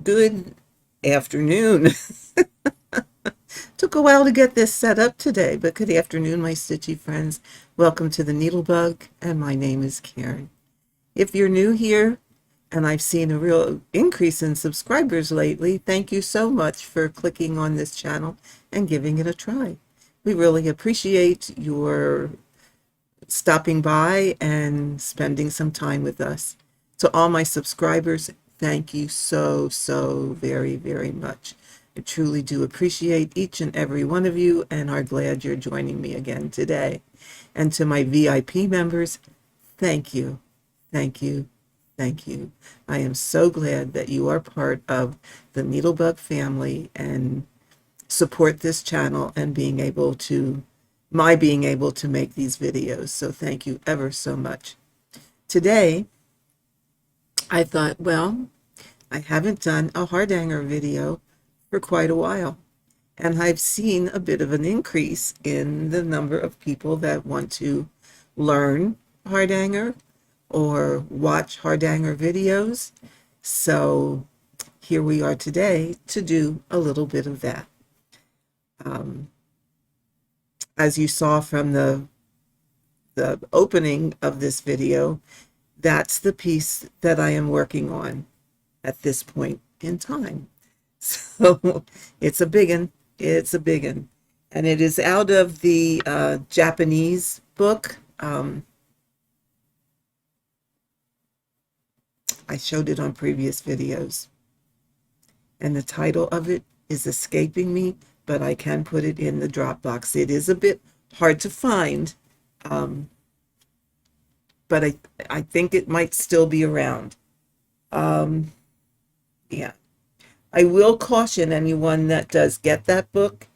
Good afternoon. Took a while to get this set up today, but good afternoon, my stitchy friends. Welcome to the NeedleBugg, and my name is Karen. If you're new here, and I've seen a real increase in subscribers lately, thank you so much for clicking on this channel and giving it a try. We really appreciate your stopping by and spending some time with us. To all my subscribers, thank you so very, very much. I truly do appreciate each and every one of you and are glad you're joining me again today. And to my VIP members, thank you, thank you, thank you. I am so glad that you are part of the NeedleBugg family and support this channel and being able to make these videos. So thank you ever so much. Today, I thought, well, I haven't done a Hardanger video for quite a while, and I've seen a bit of an increase in the number of people that want to learn Hardanger or watch Hardanger videos. So here we are today to do a little bit of that. As you saw from the opening of this video, that's the piece that I am working on at this point in time. So it's a big one. It's a big one. And it is out of the Japanese book. I showed it on previous videos. And the title of it is escaping me, but I can put it in the Dropbox. It is a bit hard to find, but I think it might still be around. Yeah. I will caution anyone that does get that book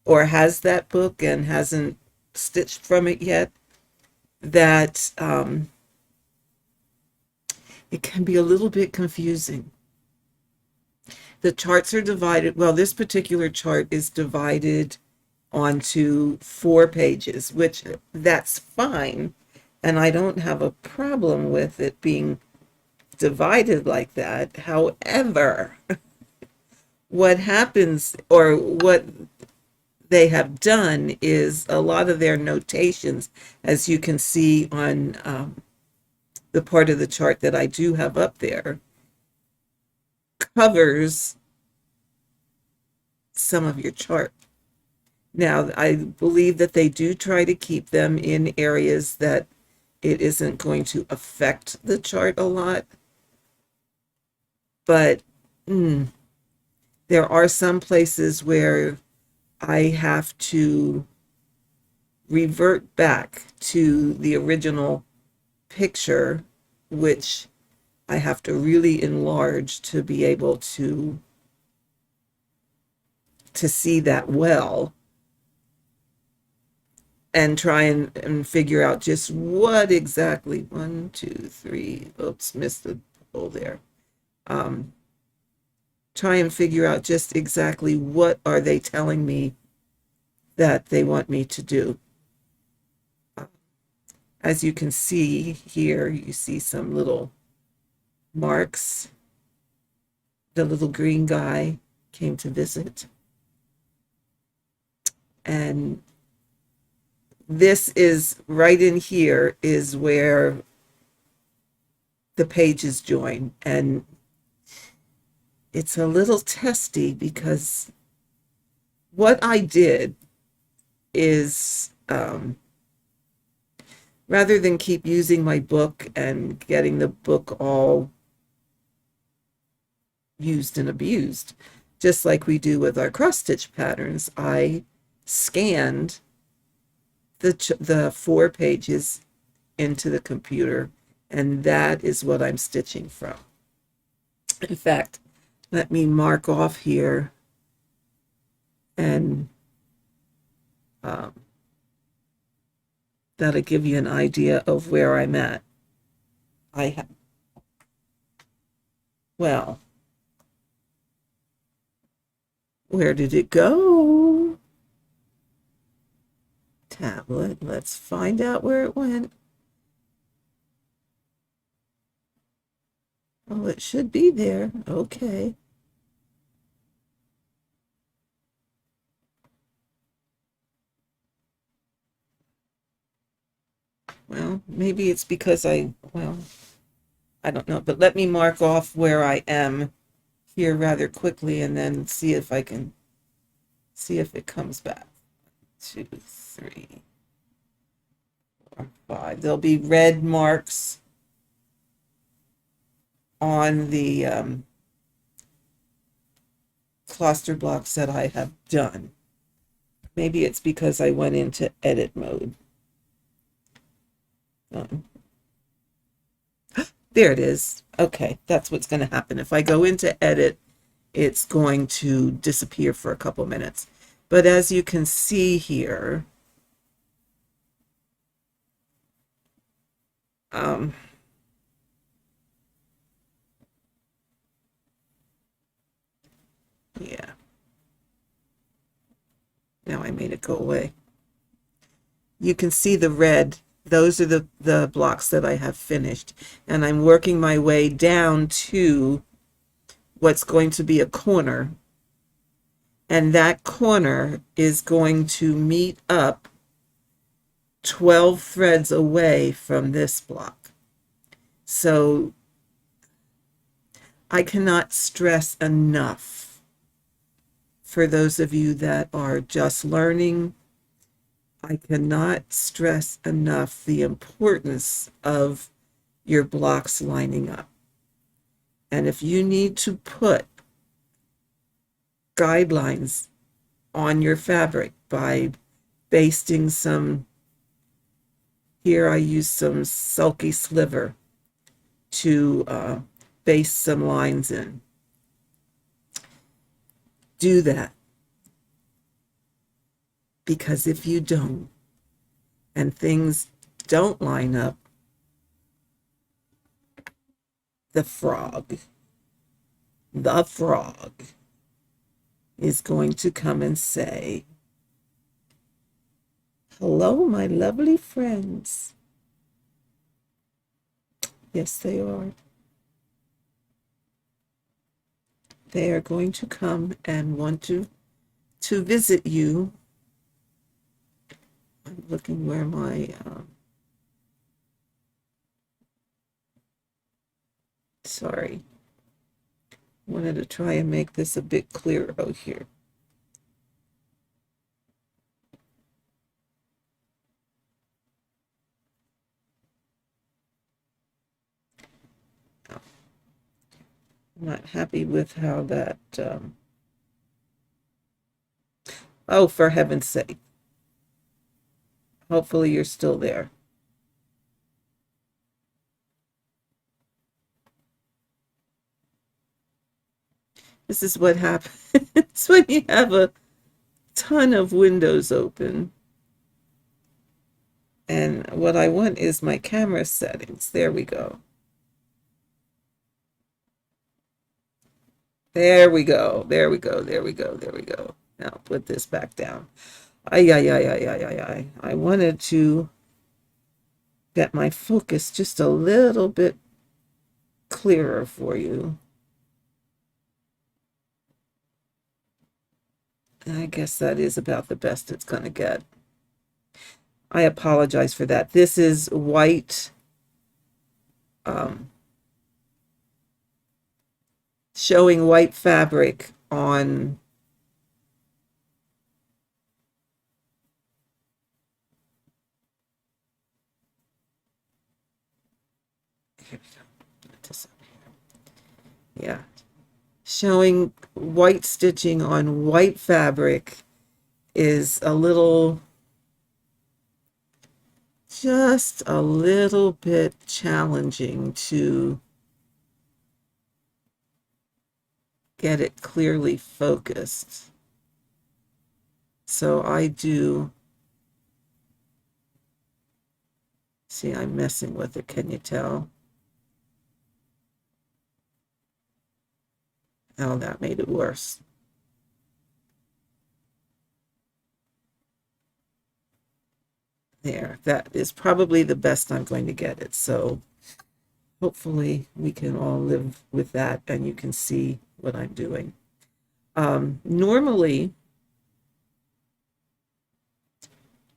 or has that book and hasn't stitched from it yet that it can be a little bit confusing. The charts are divided. Well, this particular chart is divided onto 4 pages, which that's fine. And I don't have a problem with it being divided like that. However, what happens, or what they have done, is a lot of their notations, as you can see on the part of the chart that I do have up there, covers some of your chart. Now, I believe that they do try to keep them in areas that it isn't going to affect the chart a lot. But there are some places where I have to revert back to the original picture, which I have to really enlarge to be able to see that well, and try and figure out just what exactly, 1, 2, 3, oops, missed the hole there. Try and figure out just exactly what are they telling me that they want me to do. As you can see here, you see some little marks. The little green guy came to visit. And this is right in here is where the pages join. And it's a little testy because what I did is, rather than keep using my book and getting the book all used and abused, just like we do with our cross-stitch patterns, I scanned the 4 pages into the computer, and that is what I'm stitching from. In fact, let me mark off here, and that'll give you an idea of where I'm at. Well, where did it go? Tablet, let's find out where it went. Oh, it should be there. Okay. Well, maybe it's because well, I don't know, but let me mark off where I am here rather quickly and then see if I can see if it comes back. 2, 3, 4, 5. There'll be red marks on the cluster blocks that I have done. Maybe it's because I went into edit mode. There it is. Okay, that's what's going to happen. If I go into edit, it's going to disappear for a couple minutes. But as you can see here, yeah, now I made it go away. You can see the red. Those are the blocks that I have finished. And I'm working my way down to what's going to be a corner. And that corner is going to meet up 12 threads away from this block. So I cannot stress enough for those of you that are just learning, I cannot stress enough the importance of your blocks lining up. And if you need to put guidelines on your fabric by basting some, here I use some sulky sliver to baste some lines in. Do that. Because if you don't, and things don't line up, the frog is going to come and say, hello, my lovely friends. Yes, they are. They are going to come and want to visit you. I'm looking where my sorry. Wanted to try and make this a bit clearer out here. I'm not happy with how that oh, for heaven's sake. Hopefully you're still there. This is what happens when you have a ton of windows open. And what I want is my camera settings. There we go. There we go. There we go. There we go. There we go. Now put this back down. Ay, ay, ay, ay, ay, ay, ay. I wanted to get my focus just a little bit clearer for you. I guess that is about the best it's going to get. I apologize for that. This is white, showing white fabric on yeah, showing white stitching on white fabric is a little, just a little bit challenging to get it clearly focused. So I do, see, I'm messing with it, can you tell? Oh, that made it worse. There, that is probably the best I'm going to get it. So hopefully we can all live with that and you can see what I'm doing. Normally,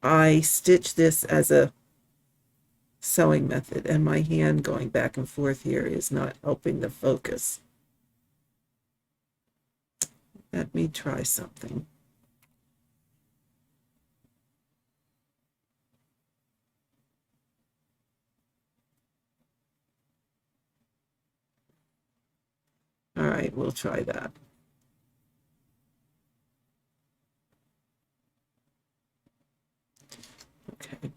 I stitch this as a sewing method, and my hand going back and forth here is not helping the focus. Let me try something. All right, we'll try that. Okay.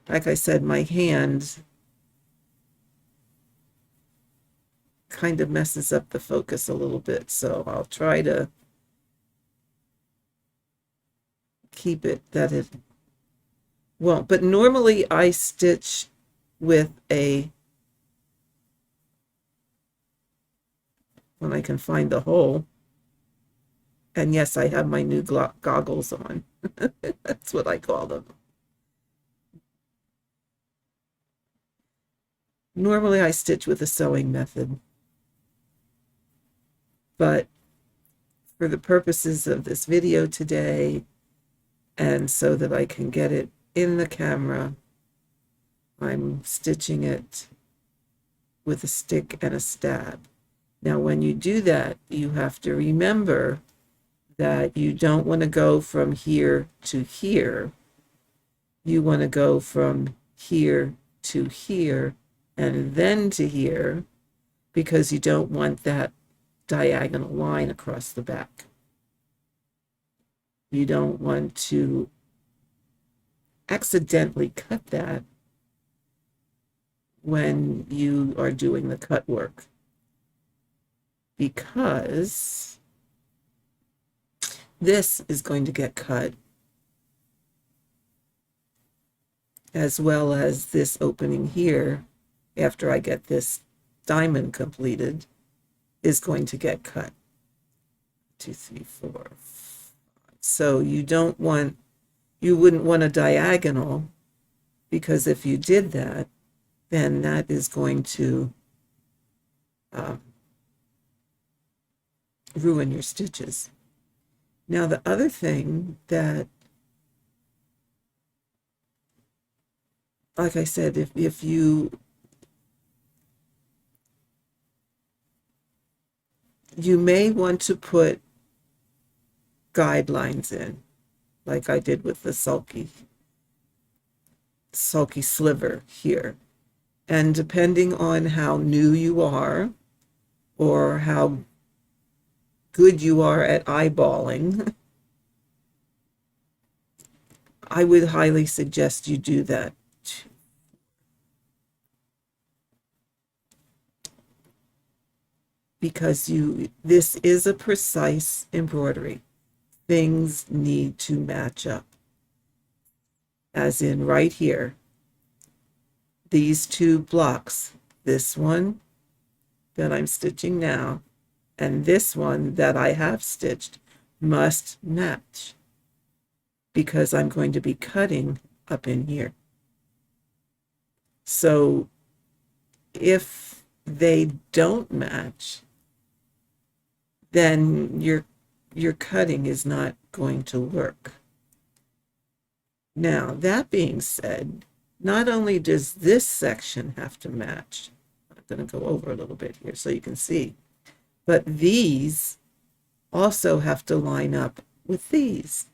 Like I said, my hand kind of messes up the focus a little bit, so I'll try to keep it that it won't. But normally I stitch with when I can find the hole. And yes, I have my new goggles on. That's what I call them. Normally I stitch with a sewing method, but for the purposes of this video today, and so that I can get it in the camera, I'm stitching it with a stick and a stab. Now, when you do that, you have to remember that you don't want to go from here to here. You want to go from here to here and then to here, because you don't want that diagonal line across the back. You don't want to accidentally cut that when you are doing the cut work, because this is going to get cut, as well as this opening here after I get this diamond completed is going to get cut. 2, 3, 4, 5. So you wouldn't want a diagonal, because if you did that, then that is going to ruin your stitches. Now, the other thing that, like I said, if you may want to put guidelines in, like I did with the sulky sliver here. And depending on how new you are or how good you are at eyeballing, I would highly suggest you do that. Because this is a precise embroidery. Things need to match up. As in right here, these two blocks, this one that I'm stitching now and this one that I have stitched, must match, because I'm going to be cutting up in here. So if they don't match, then your cutting is not going to work. Now, that being said, not only does this section have to match, I'm going to go over a little bit here so you can see, but these also have to line up with these,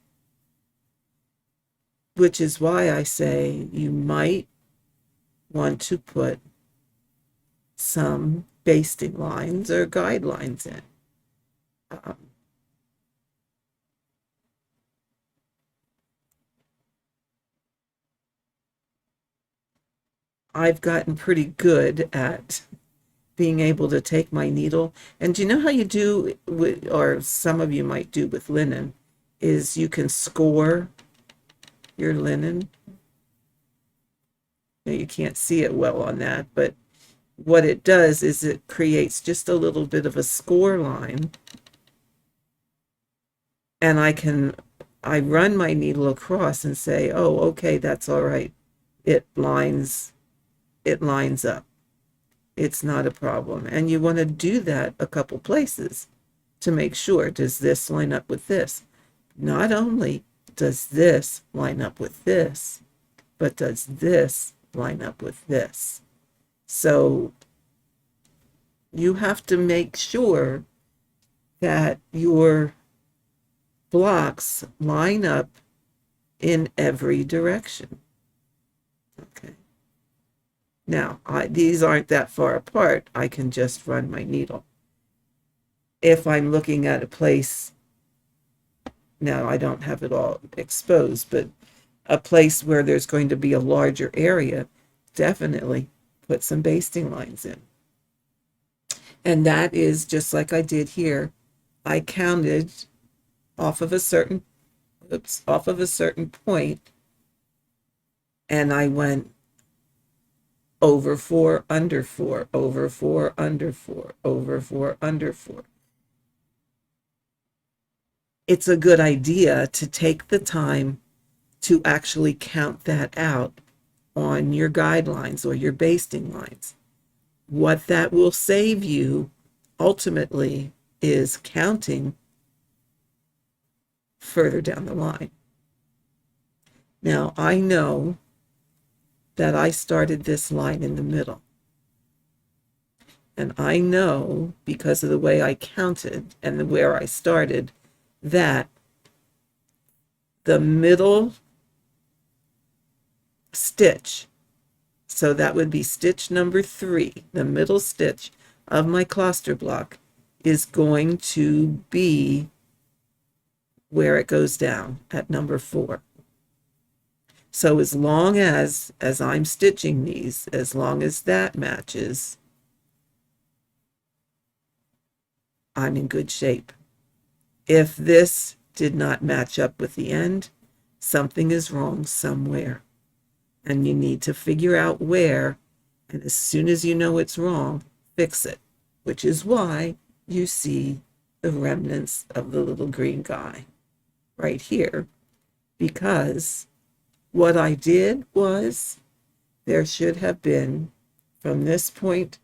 which is why I say you might want to put some basting lines or guidelines in. I've gotten pretty good at being able to take my needle, and do you know how you do with, or some of you might do with linen, is you can score your linen. Now, you can't see it well on that, but what it does is it creates just a little bit of a score line, and I run my needle across and say, oh, okay, that's all right. It lines up. It's not a problem. And you want to do that a couple places to make sure, does this line up with this? Not only does this line up with this, but does this line up with this. So you have to make sure that your blocks line up in every direction. Okay. Now, these aren't that far apart. I can just run my needle. If I'm looking at a place, now I don't have it all exposed, but a place where there's going to be a larger area, definitely put some basting lines in. And that is just like I did here. I counted off of a certain point, and I went over 4, under 4, over 4, under 4, over 4, under 4. It's a good idea to take the time to actually count that out on your guidelines or your basting lines. What that will save you ultimately is counting further down the line. Now, I know that I started this line in the middle. And I know, because of the way I counted and where I started, that the middle stitch, so that would be stitch number 3, the middle stitch of my cluster block, is going to be where it goes down at number 4. So as long as I'm stitching these, as long as that matches, I'm in good shape. If this did not match up with the end, something is wrong somewhere. And you need to figure out where, and as soon as you know it's wrong, fix it. Which is why you see the remnants of the little green guy right here. Because what I did was, there should have been, from this point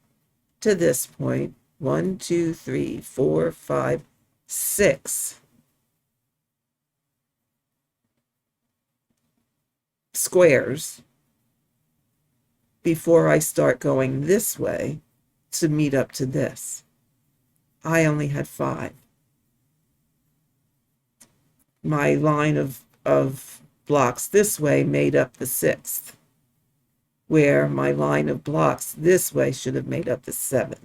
to this point, 1, 2, 3, 4, 5, 6 squares before I start going this way to meet up to this. I only had 5. My line of blocks this way made up the 6th, where my line of blocks this way should have made up the 7th.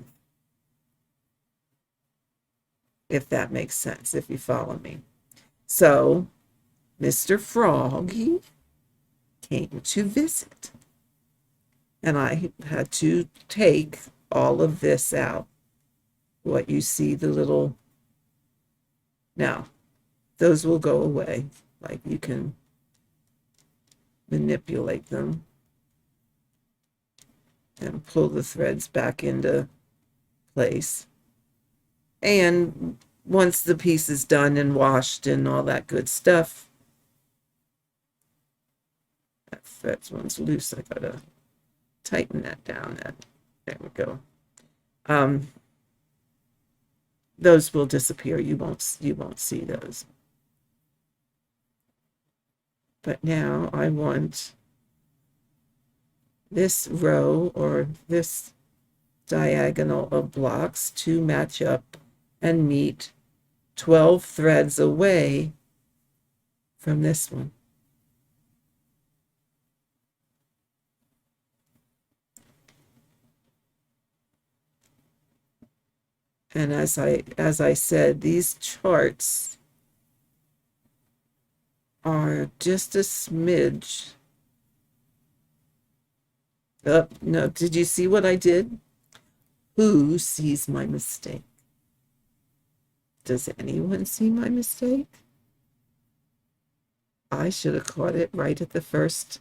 If that makes sense, if you follow me. So, Mr. Froggy came to visit. And I had to take all of this out. What you see, the little... Now, those will go away. Like, you can manipulate them and pull the threads back into place. And once the piece is done and washed and all that good stuff, that thread one's loose. I gotta tighten that down. There we go. Those will disappear. You won't see those. But now I want this row or this diagonal of blocks to match up and meet 12 threads away from this one. And as I said, these charts are just a smidge. Oh, no, did you see what I did? Who sees my mistake? Does anyone see my mistake? I should have caught it right at the first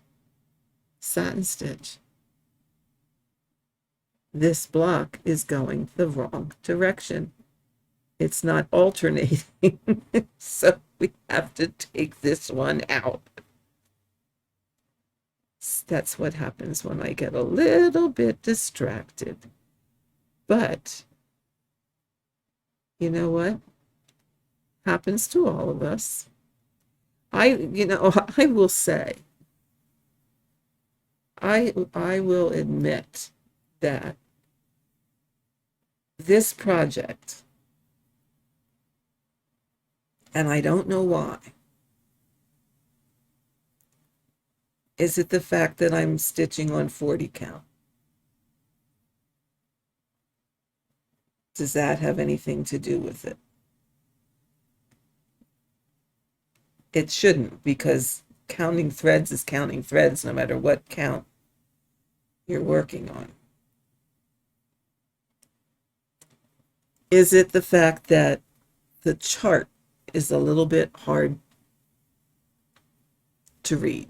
satin stitch. This block is going the wrong direction. It's not alternating, so we have to take this one out. That's what happens when I get a little bit distracted. But, you know what? Happens to all of us. I will say, I will admit that this project, and I don't know why, is it the fact that I'm stitching on 40 count? Does that have anything to do with it? It shouldn't, because counting threads is counting threads no matter what count you're working on. Is it the fact that the chart is a little bit hard to read?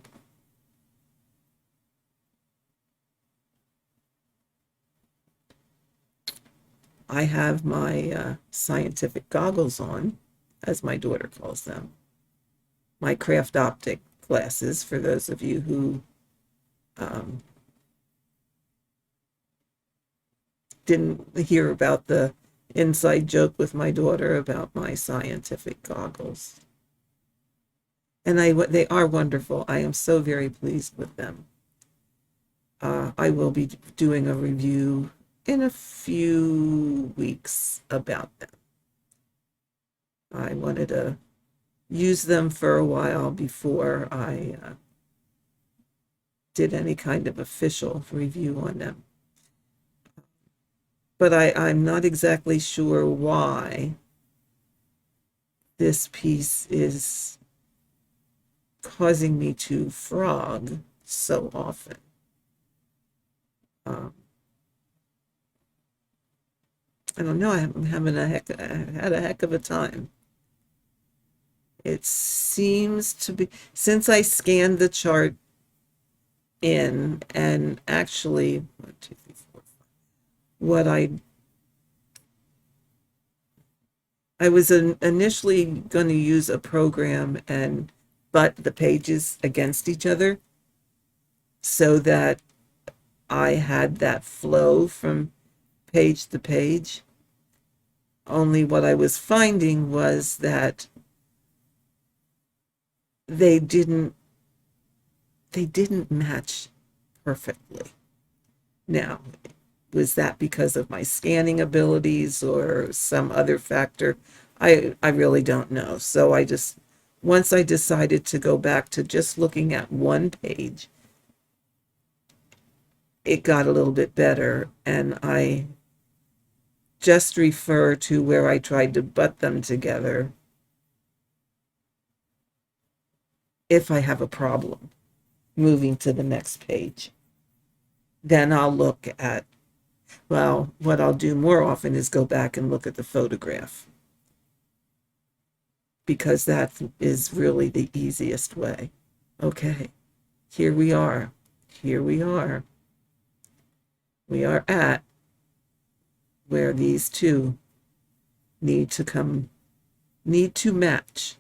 I have my scientific goggles on, as my daughter calls them, my craft optic glasses, for those of you who didn't hear about the inside joke with my daughter about my scientific goggles. And they are wonderful. I am so very pleased with them. I will be doing a review in a few weeks about them. I wanted to use them for a while before I did any kind of official review on them. But I'm not exactly sure why this piece is causing me to frog so often. I don't know. I'm having I had a heck of a time. It seems to be, since I scanned the chart in, and actually, 1, 2, 3, 4, 5, what I was initially going to use a program and butt the pages against each other so that I had that flow from page to page. Only what I was finding was that they didn't match perfectly. Now, was that because of my scanning abilities or some other factor? I really don't know. So once I decided to go back to just looking at one page, it got a little bit better, and I just refer to where I tried to butt them together if I have a problem moving to the next page. Then I'll look at, well, what I'll do more often is go back and look at the photograph, because that is really the easiest way. Okay, here we are. Here we are. We are at where these two need to match.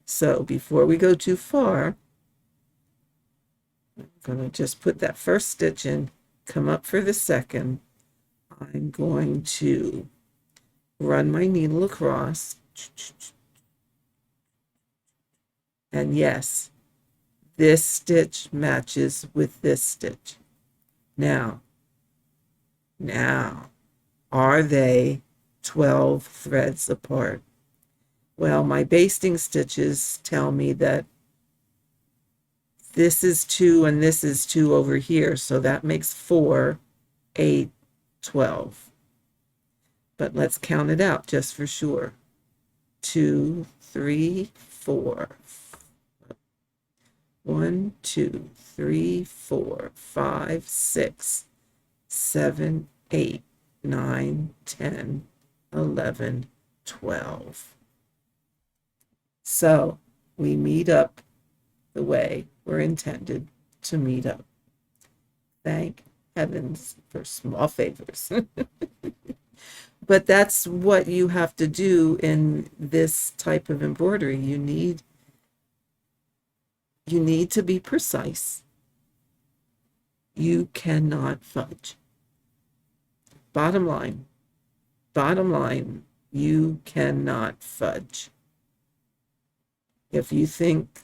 So before we go too far, I'm going to just put that first stitch in, come up for the second. I'm going to run my needle across. And yes, this stitch matches with this stitch. Now, are they 12 threads apart? Well, my basting stitches tell me that this is 2 and this is 2 over here, so that makes 4, 8, 12. But let's count it out just for sure. 2, 3, 4. 1, 2, 3, 4, 5, 6, 7, 8, 9, 10, 11, 12. So we meet up the way we're intended to meet up. Thank heavens for small favors. But that's what you have to do in this type of embroidery. You need to be precise. You cannot fudge. Bottom line, you cannot fudge. If you think,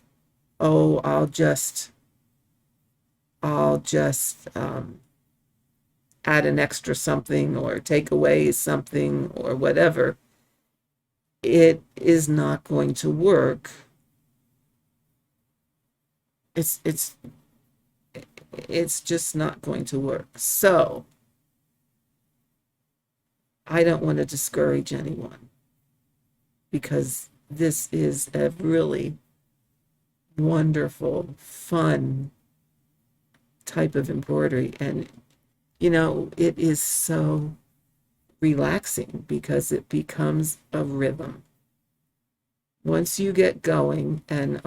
oh, I'll just I'll just add an extra something or take away something or whatever, it is not going to work. It's just not going to work. So I don't want to discourage anyone, because this is a really wonderful, fun type of embroidery. And, it is so relaxing because it becomes a rhythm. Once you get going, and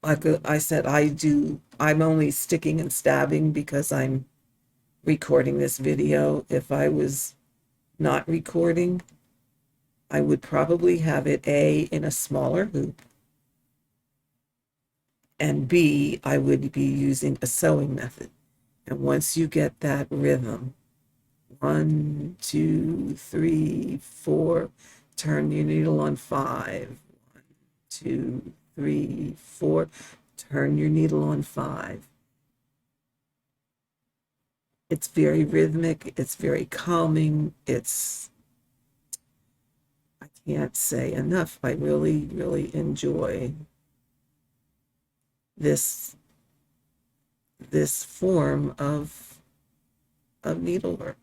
like I said, I'm only sticking and stabbing because I'm recording this video. If I was not recording, I would probably have it A, in a smaller hoop, and B, I would be using a sewing method. And once you get that rhythm, 1, 2, 3, 4, turn your needle on 5, 1, 2, 3, 4, turn your needle on 5. It's very rhythmic, it's very calming, I can't say enough. I really, really enjoy this form of needlework.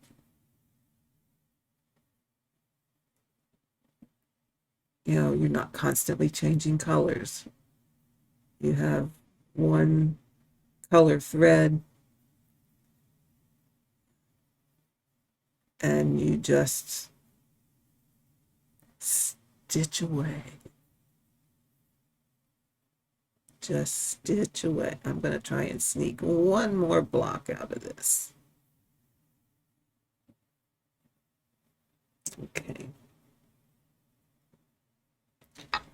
You're not constantly changing colors. You have one color thread, and you just stitch away. Just stitch away. I'm going to try and sneak one more block out of this. Okay.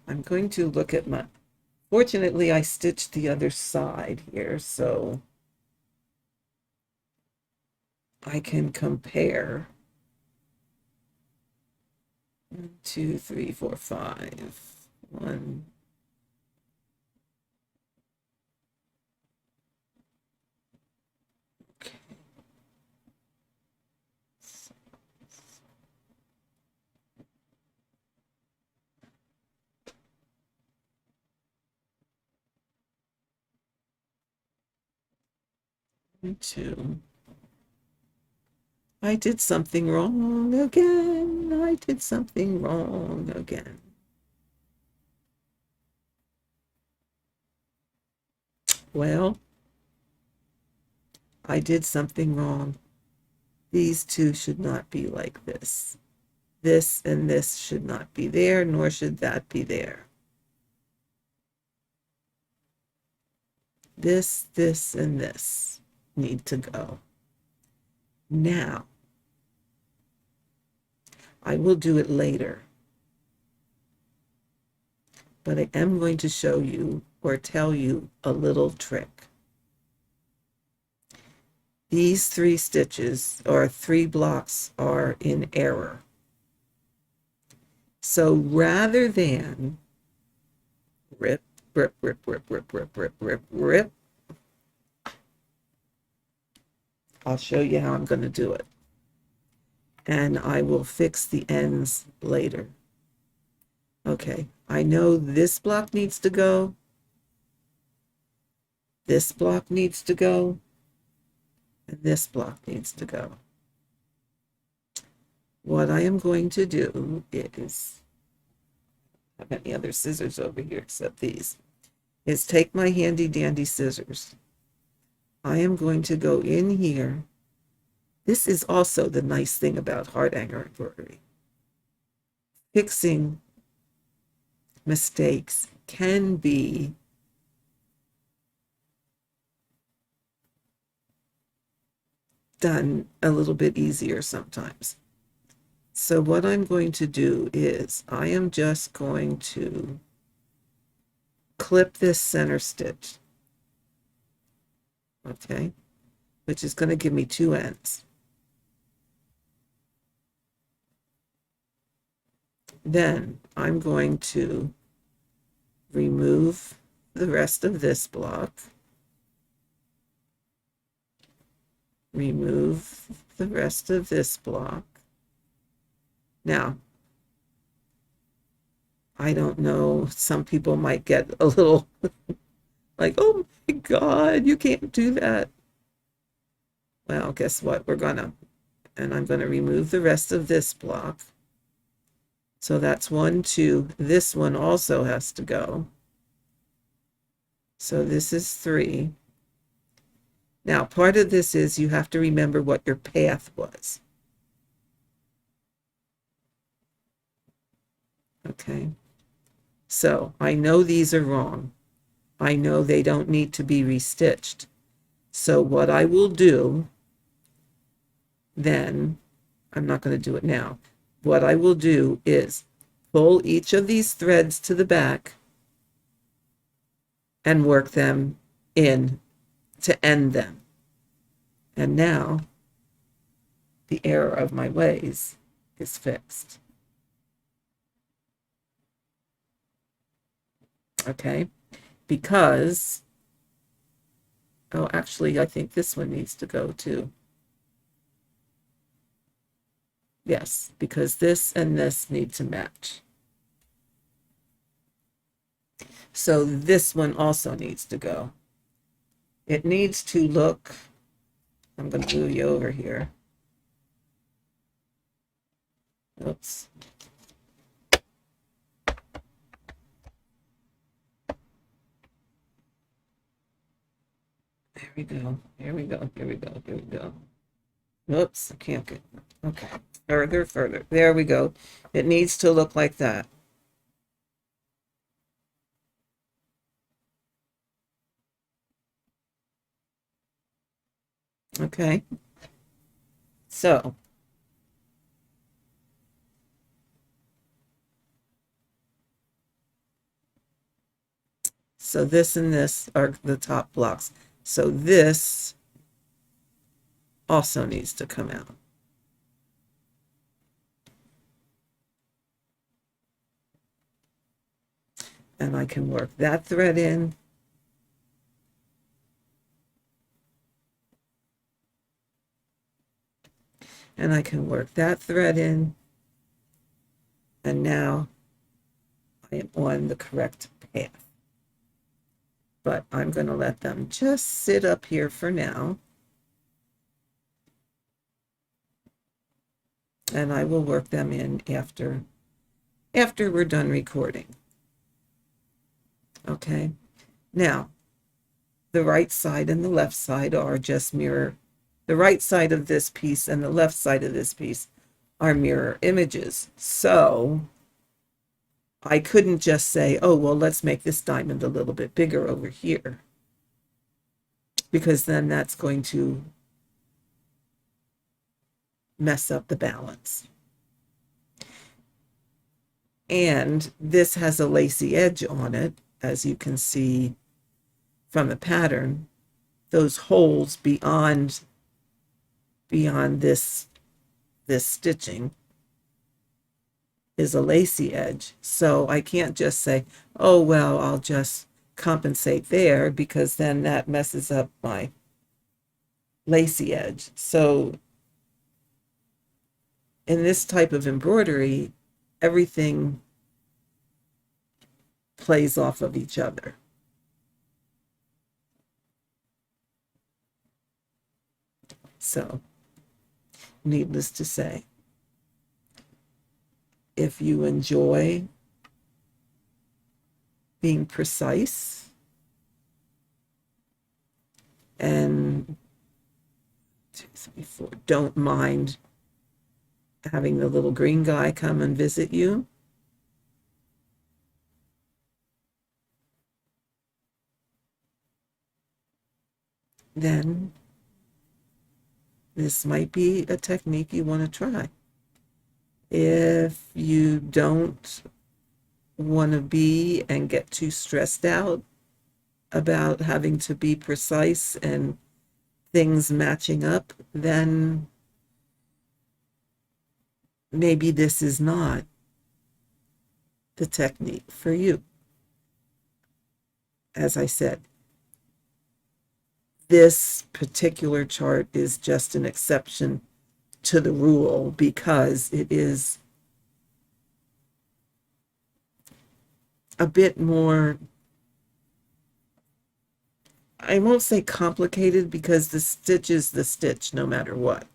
I'm going to look at my... Fortunately, I stitched the other side here, so I can compare. 1, 2, 3, 4, 5. 1. Okay. 2. I did something wrong again. I did something wrong again. Well, I did something wrong. These two should not be like this. This and this should not be there, nor should that be there. This, and this need to go. Now, I will do it later, but I am going to show you or tell you a little trick. These 3 stitches or 3 blocks are in error. So rather than rip, rip, rip, rip, rip, rip, rip, rip, rip, I'll show you how I'm going to do it. And I will fix the ends later. Okay, I know this block needs to go. This block needs to go. And this block needs to go. What I am going to do is, I don't have any other scissors over here except these, is take my handy dandy scissors. I am going to go in here. This is also the nice thing about Hardanger embroidery. Fixing mistakes can be done a little bit easier sometimes. So what I'm going to do is I am just going to clip this center stitch, okay, which is going to give me 2 ends. Then I'm going to remove the rest of this block. Remove the rest of this block. Now, I don't know, some people might get a little like, oh my God, you can't do that. Well, guess what? I'm gonna remove the rest of this block. So that's 1, 2. This one also has to go. So this is 3. Now, part of this is you have to remember what your path was. Okay. So I know these are wrong. I know they don't need to be restitched. So what I will do then, I'm not going to do it now. What I will do is pull each of these threads to the back and work them in to end them. And now the error of my ways is fixed. Okay, because, oh, actually, I think this one needs to go too. Yes, because this and this need to match. So this one also needs to go. It needs to look, I'm going to move you over here. Oops. There we go. Here we go. Here we go. Here we go. Oops, I can't get, okay. Further, further. There we go. It needs to look like that. Okay. So this and this are the top blocks. So this also needs to come out. And I can work that thread in. And I can work that thread in. And now I am on the correct path. But I'm going to let them just sit up here for now. And I will work them in after we're done recording. Okay. Now, the right side and the left side are just mirror. The right side of this piece and the left side of this piece are mirror images. So I couldn't just say, oh, well, let's make this diamond a little bit bigger over here, because then that's going to mess up the balance. And this has a lacy edge on it, as you can see from the pattern. Those holes beyond this stitching is a lacy edge. So I can't just say, oh, well, I'll just compensate there, because then that messes up my lacy edge. So in this type of embroidery, everything plays off of each other. So, needless to say, if you enjoy being precise and 2, 3, 4, don't mind having the little green guy come and visit you, then this might be a technique you want to try. If you don't want to be and get too stressed out about having to be precise and things matching up, then maybe this is not the technique for you. as I said, this particular chart is just an exception to the rule because it is a bit more, I won't say complicated because the stitch is the stitch no matter what.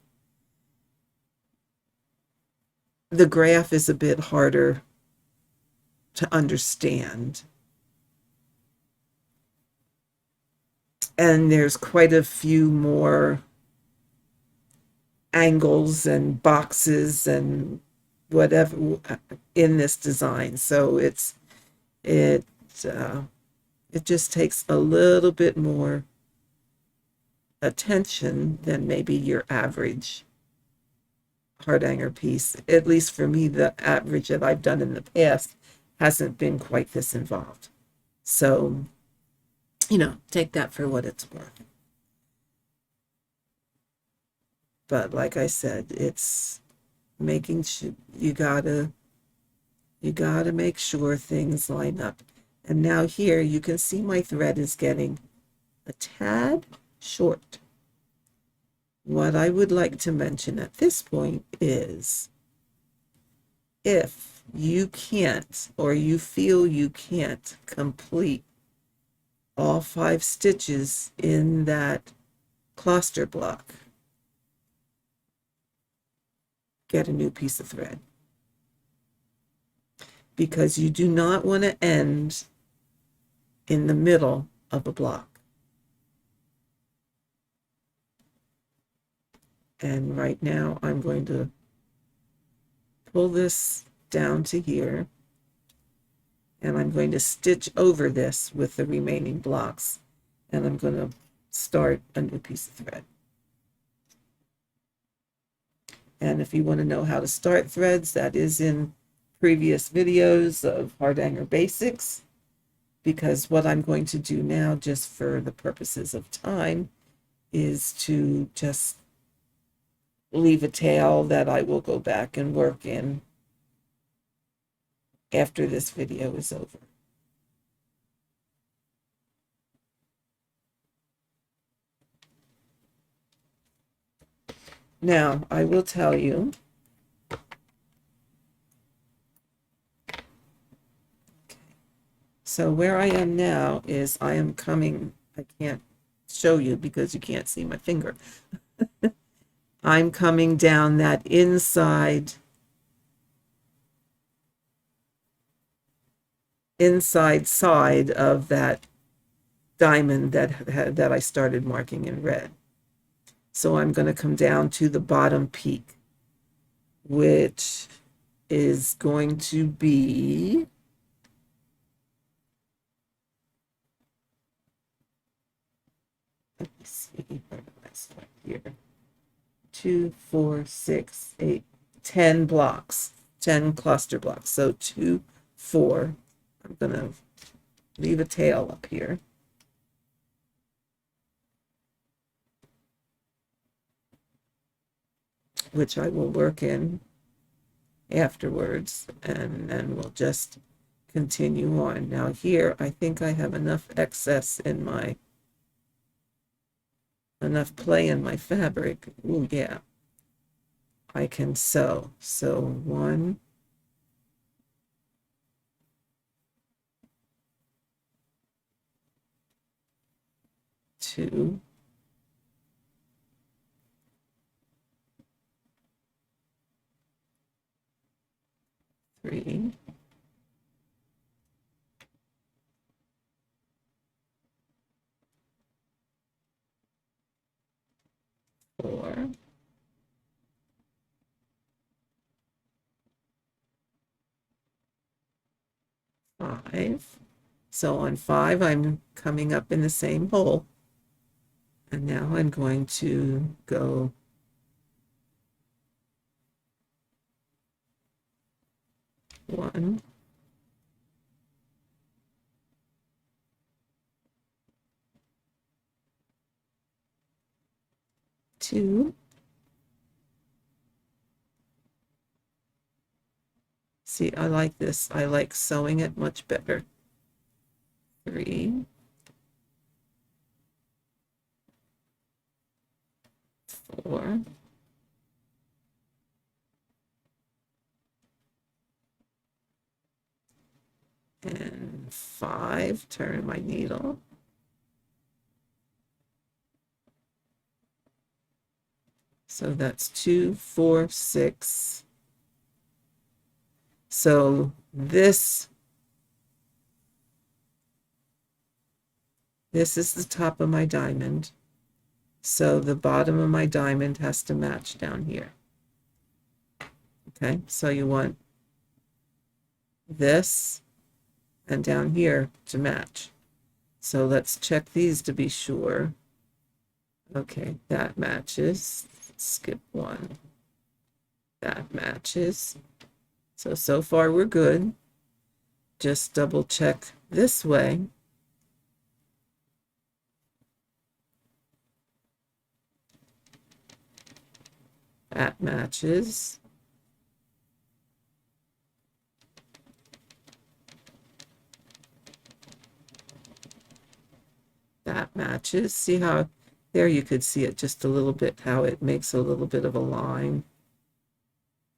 The graph is a bit harder to understand. And there's quite a few more angles and boxes and whatever in this design. So it just takes a little bit more attention than maybe your average Hardanger piece. At least for me, the average that I've done in the past hasn't been quite this involved. So, take that for what it's worth. But like I said, it's making sure you gotta make sure things line up. And now here you can see my thread is getting a tad short. What I would like to mention at this point is if you can't, or you feel you can't complete all 5 stitches in that cluster block, get a new piece of thread, because you do not want to end in the middle of a block. And right now I'm going to pull this down to here, and I'm going to stitch over this with the remaining blocks, and I'm going to start a new piece of thread. And if you want to know how to start threads, that is in previous videos of Hardanger Basics, because what I'm going to do now, just for the purposes of time, is to just leave a tail that I will go back and work in after this video is over. Now, I will tell you, so where I am now is I am coming, I can't show you because you can't see my finger. I'm coming down that inside side of that diamond that I started marking in red. So I'm going to come down to the bottom peak, which is going to be let me see, where did I start here? 2, 4, 6, 8, 10 blocks, 10 cluster blocks. So 2, 4. I'm going to leave a tail up here. Which I will work in afterwards, and then we'll just continue on. Now here, I think I have enough excess in my, enough play in my fabric. Oh yeah, I can sew. So 1, 2, 3, 4, 5. So on 5, I'm coming up in the same hole. And now I'm going to go 1, 2, see, I like this. I like sewing it much better. 3, 4, and 5, turn my needle. So that's 2, 4, 6. So this is the top of my diamond. So the bottom of my diamond has to match down here. Okay, so you want this and down here to match. So let's check these to be sure. Okay, that matches. Skip one. That matches. So far we're good. Just double check this way. That matches. That matches. See how there you could see it just a little bit, how it makes a little bit of a line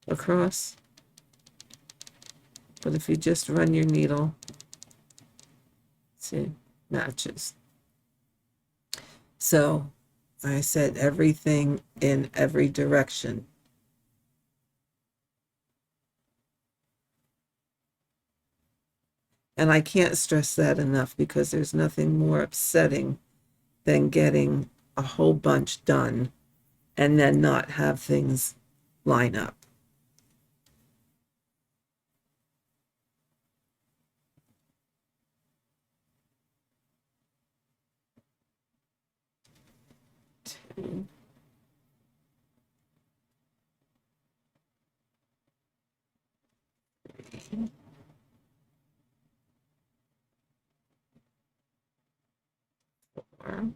across. But if you just run your needle, see, matches. So I said everything in every direction. And I can't stress that enough because there's nothing more upsetting than getting a whole bunch done and then not have things line up. Two, three, four,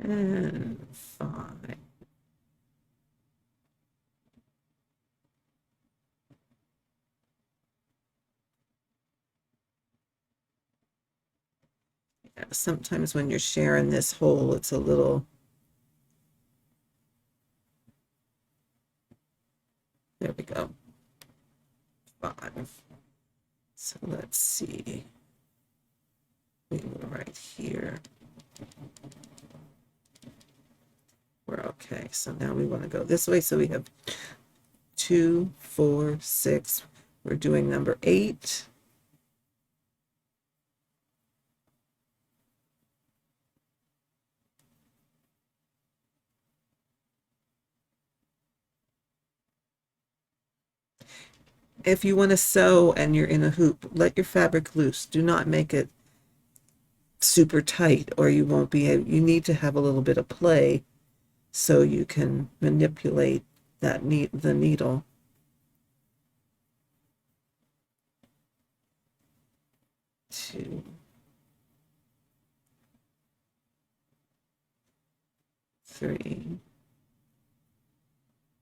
and 5. Yeah, sometimes when you're sharing this hole, it's a little, there we go, 5. So let's see. We were right here. We're okay. So now we want to go this way. So we have 2, 4, 6. We're doing number 8. If you want to sew and you're in a hoop, let your fabric loose. Do not make it super tight or you won't be able, you need to have a little bit of play so you can manipulate the needle. Two, three.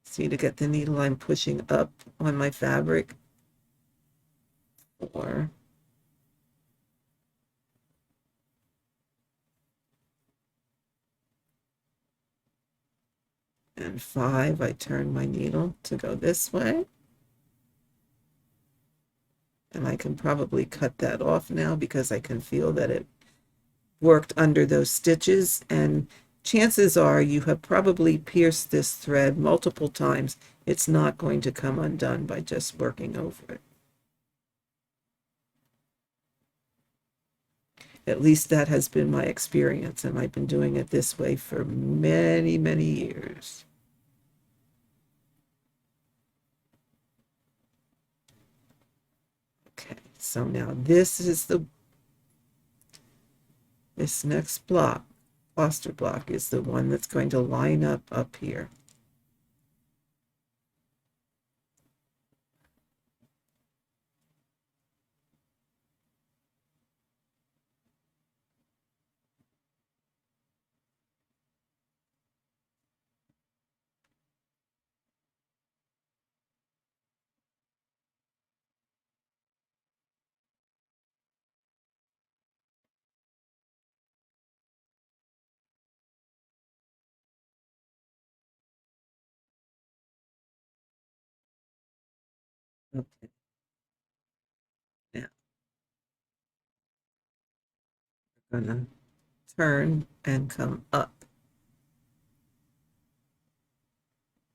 See, to get the needle, I'm pushing up on my fabric. 4. And 5, I turn my needle to go this way. And I can probably cut that off now because I can feel that it worked under those stitches. And chances are you have probably pierced this thread multiple times. It's not going to come undone by just working over it. At least that has been my experience, and I've been doing it this way for many, many years. Okay, so now this next block, cluster block, is the one that's going to line up here. Okay, now I'm gonna turn and come up.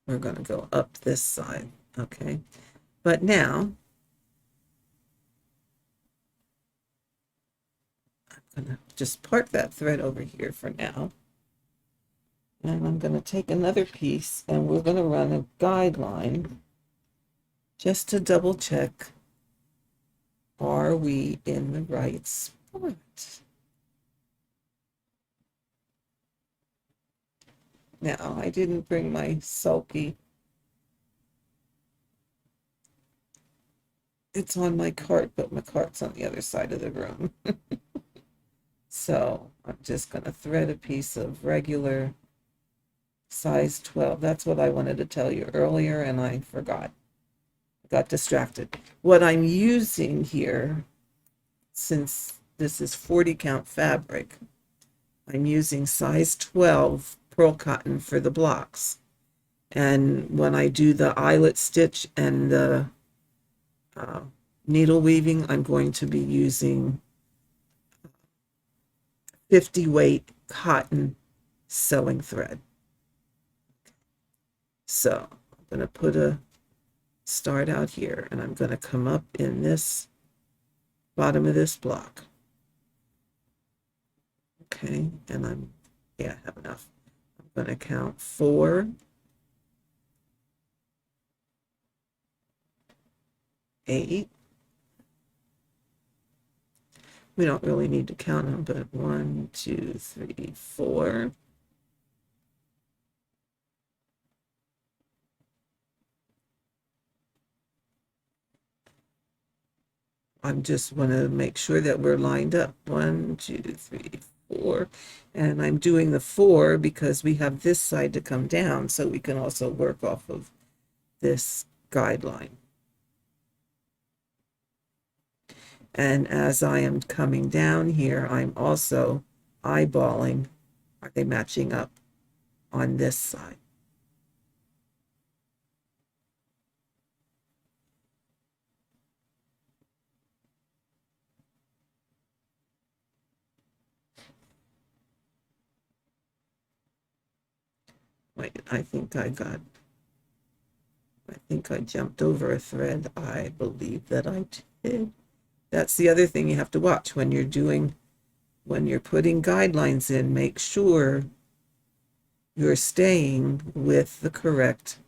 We're gonna go up this side, okay? But now I'm gonna just park that thread over here for now. And I'm gonna take another piece and we're gonna run a guideline just to double check, are we in the right spot? Now, I didn't bring my sulky. It's on my cart, but my cart's on the other side of the room. So I'm just going to thread a piece of regular size 12. That's what I wanted to tell you earlier, and I forgot. I got distracted. What I'm using here, since this is 40 count fabric, I'm using size 12 pearl cotton for the blocks. And when I do the eyelet stitch and the needle weaving, I'm going to be using 50 weight cotton sewing thread. So I'm going to put a start out here, and I'm going to come up in this bottom of this block. Okay, and I have enough. I'm going to count 4, 8. We don't really need to count them, but 1, 2, 3, 4. I just want to make sure that we're lined up. 1, 2, 3, 4. And I'm doing the 4 because we have this side to come down, so we can also work off of this guideline. And as I am coming down here, I'm also eyeballing, are they matching up on this side? Wait, I think I jumped over a thread. I believe that I did. That's the other thing you have to watch when you're putting guidelines in. Make sure you're staying with the correct.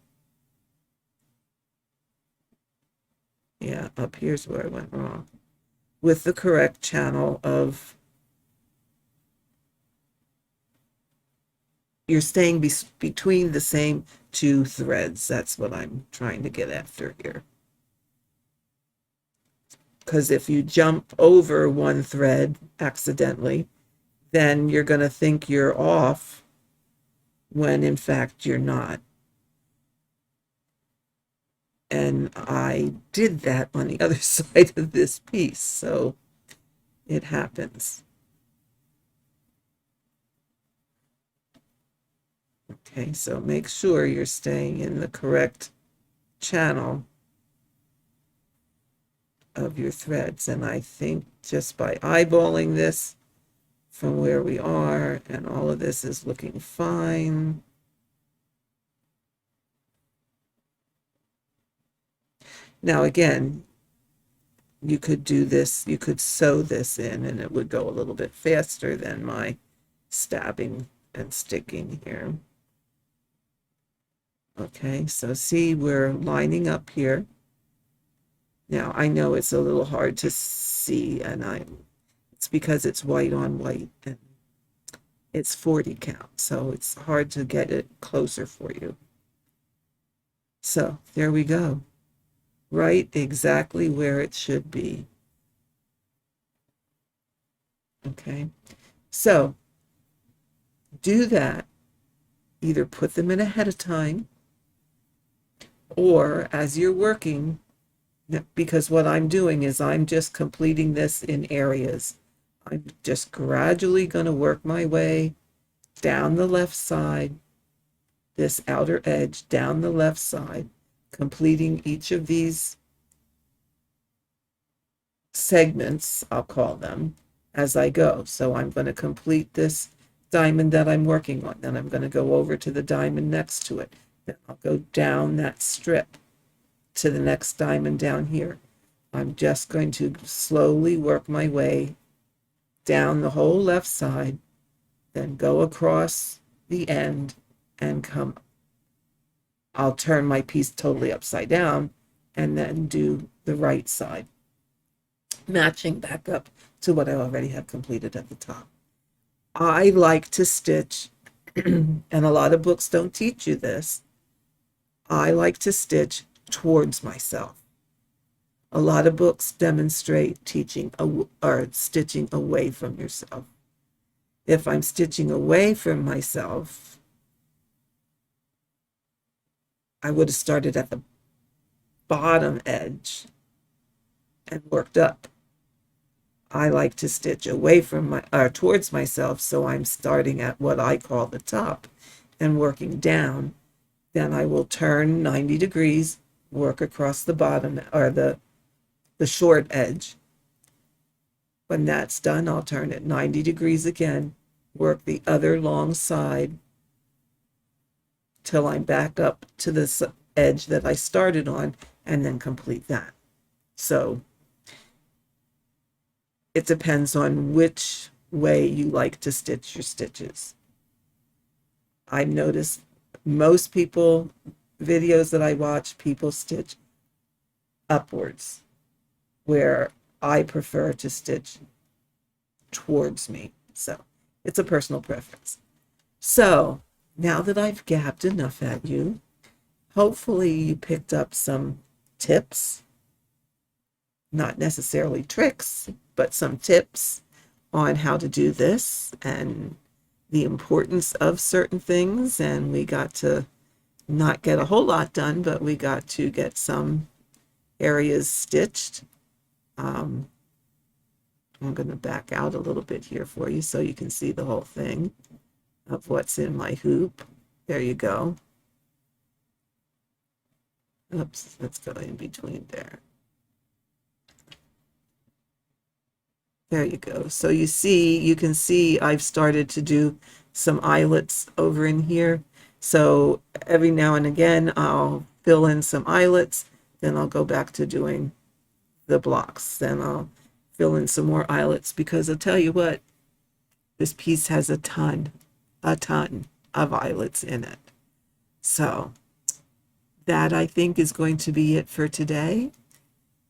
Yeah, up here's where I went wrong. With the correct channel of, you're staying between the same 2 threads. That's what I'm trying to get after here. Because if you jump over one thread accidentally, then you're going to think you're off when in fact you're not. And I did that on the other side of this piece, so it happens. Okay, so make sure you're staying in the correct channel of your threads. And I think just by eyeballing this from where we are, and all of this is looking fine. Now again, you could do this, you could sew this in and it would go a little bit faster than my stabbing and sticking here. Okay, so see, we're lining up here. Now I know it's a little hard to see, and it's because it's white on white and it's 40 count, so it's hard to get it closer for you. So there we go. Right exactly where it should be. Okay, so do that. Either put them in ahead of time, or as you're working, because what I'm doing is I'm just completing this in areas. I'm just gradually going to work my way down the left side, this outer edge down the left side, completing each of these segments, I'll call them, as I go. So I'm going to complete this diamond that I'm working on. Then I'm going to go over to the diamond next to it. Then I'll go down that strip to the next diamond down here. I'm just going to slowly work my way down the whole left side, then go across the end and come. I'll turn my piece totally upside down and then do the right side, matching back up to what I already have completed at the top. I like to stitch, and a lot of books don't teach you this. I like to stitch towards myself. A lot of books demonstrate teaching or stitching away from yourself. If I'm stitching away from myself, I would have started at the bottom edge and worked up. I like to stitch away from my or towards myself, so I'm starting at what I call the top and working down. Then I will turn 90 degrees, work across the bottom or the short edge. When that's done, I'll turn it 90 degrees again, work the other long side till I'm back up to this edge that I started on, and then complete that. So it depends on which way you like to stitch your stitches. I've noticed most people, videos that I watch, people stitch upwards, where I prefer to stitch towards me. So it's a personal preference. So now that I've gabbed enough at you, hopefully you picked up some tips, not necessarily tricks, but some tips on how to do this and the importance of certain things. And we got to not get a whole lot done, but we got to get some areas stitched. I'm going to back out a little bit here for you so you can see the whole thing of what's in my hoop. There you go. Oops, let's go in between there. There you go. So you can see I've started to do some eyelets over in here. So every now and again, I'll fill in some eyelets, then I'll go back to doing the blocks. Then I'll fill in some more eyelets, because I'll tell you what, this piece has a ton of eyelets in it. So that, I think, is going to be it for today.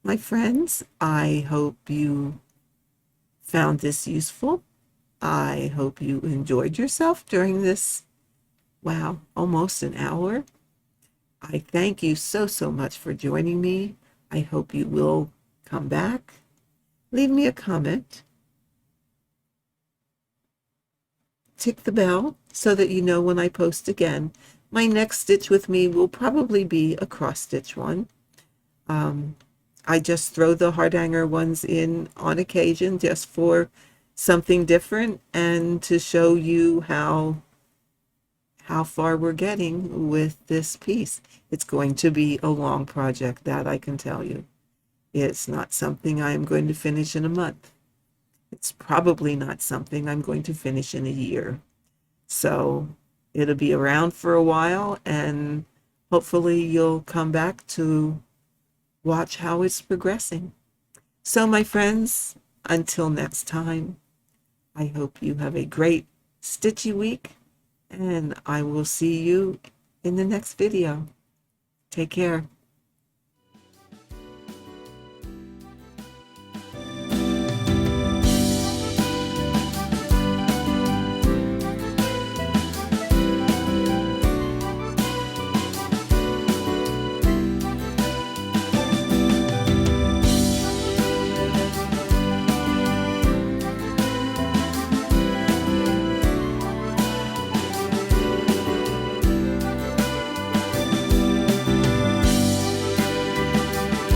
My friends, I hope you found this useful. I hope you enjoyed yourself during this, wow, almost an hour. I thank you so much for joining me. I hope you will come back. Leave me a comment. Tick the bell so that you know when I post again. My next stitch with me will probably be a cross stitch one. I just throw the Hardanger ones in on occasion just for something different and to show you how far we're getting with this piece. It's going to be a long project, that I can tell you. It's not something I'm going to finish in a month. It's probably not something I'm going to finish in a year. So it'll be around for a while, and hopefully you'll come back to watch how it's progressing. So my friends, until next time, I hope you have a great stitchy week, and I will see you in the next video. Take care.